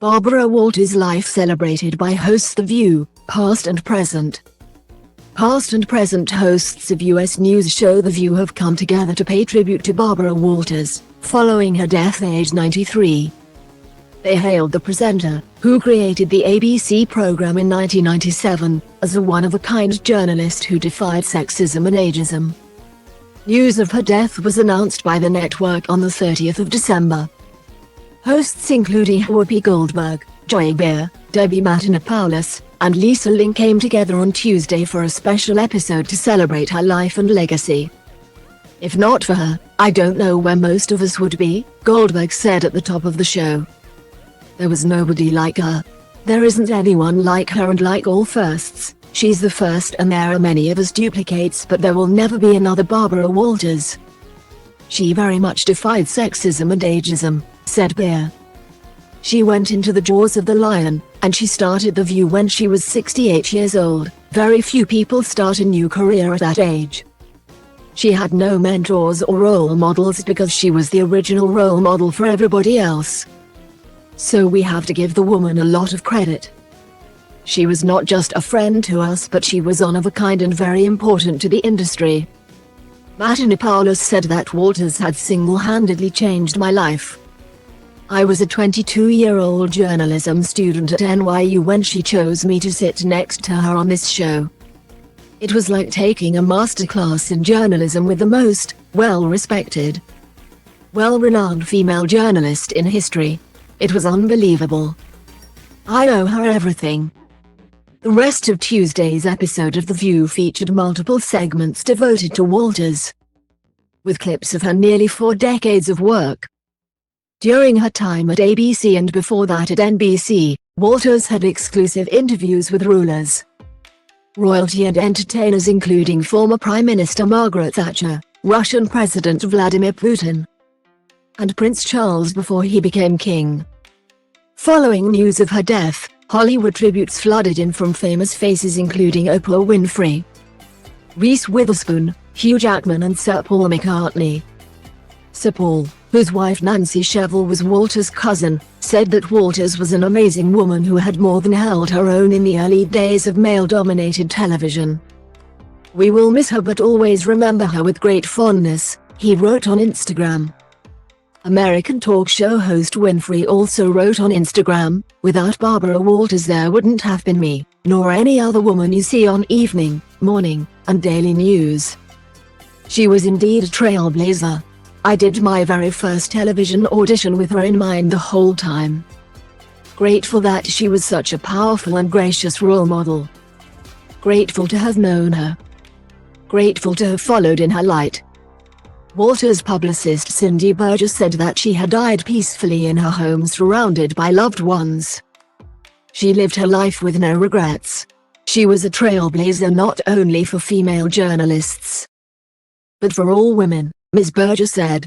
Barbara Walters' life celebrated by hosts The View, past and present. Past and present hosts of U.S. news show The View have come together to pay tribute to Barbara Walters, following her death aged 93. They hailed the presenter, who created the ABC program in 1997, as a one-of-a-kind journalist who defied sexism and ageism. News of her death was announced by the network on the 30th of December. Hosts including Whoopi Goldberg, Joy Behar, Debbie Matenopoulos, and Lisa Ling came together on Tuesday for a special episode to celebrate her life and legacy. "If not for her, I don't know where most of us would be," Goldberg said at the top of the show. "There was nobody like her. There isn't anyone like her, and like all firsts, she's the first, and there are many of us duplicates, but there will never be another Barbara Walters. She very much defied sexism and ageism," said Behar. "She went into the jaws of the lion, and she started The View when she was 68 years old. Very few people start a new career at that age. She had no mentors or role models because she was the original role model for everybody else. So we have to give the woman a lot of credit. She was not just a friend to us, but she was one of a kind and very important to the industry." Matenopoulos said that Walters had single-handedly changed my life. "I was a 22-year-old journalism student at NYU when she chose me to sit next to her on this show. It was like taking a masterclass in journalism with the most well-respected, well-renowned female journalist in history. It was unbelievable. I owe her everything." The rest of Tuesday's episode of The View featured multiple segments devoted to Walters, with clips of her nearly 4 decades of work. During her time at ABC and before that at NBC, Walters had exclusive interviews with rulers, royalty and entertainers including former Prime Minister Margaret Thatcher, Russian President Vladimir Putin, and Prince Charles before he became king. Following news of her death, Hollywood tributes flooded in from famous faces including Oprah Winfrey, Reese Witherspoon, Hugh Jackman and Sir Paul McCartney. Sir Paul, whose wife Nancy Shevell was Walters' cousin, said that Walters was an amazing woman who had more than held her own in the early days of male-dominated television. "We will miss her but always remember her with great fondness," he wrote on Instagram. American talk show host Winfrey also wrote on Instagram, "Without Barbara Walters there wouldn't have been me, nor any other woman you see on evening, morning, and daily news. She was indeed a trailblazer. I did my very first television audition with her in mind the whole time. Grateful that she was such a powerful and gracious role model. Grateful to have known her. Grateful to have followed in her light." Walters' publicist Cindy Burgess said that she had died peacefully in her home surrounded by loved ones. "She lived her life with no regrets. She was a trailblazer not only for female journalists, but for all women," Ms. Burgess said.